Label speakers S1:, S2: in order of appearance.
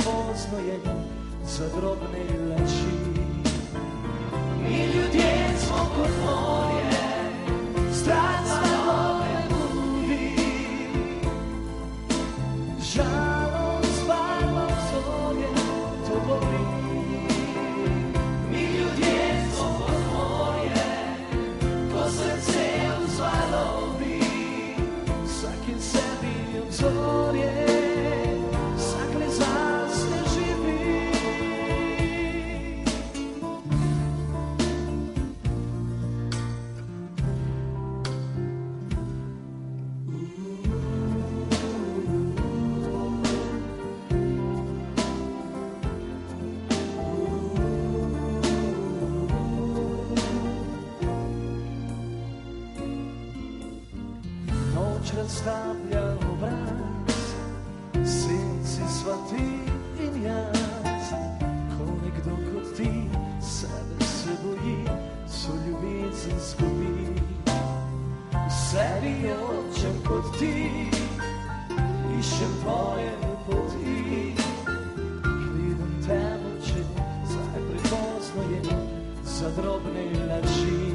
S1: prepoznajem za drobne laži. Mi ljudje smo kot morje, stran slavove budi. Žalost barvom zorje, to boli. Mi ljudje smo kot morje, ko srce uz valovi. Vsakim sebi obzorje, vsak le zase živi. Noč razstavlja obraz, senci sva ti in jaz. Ko nekdo kot ti sebe se boji, so ljubezen zgubi. V sebi očem kot ti, iščem tvoje poti. Gledam te oči, zdaj prepozno je za drobne laži.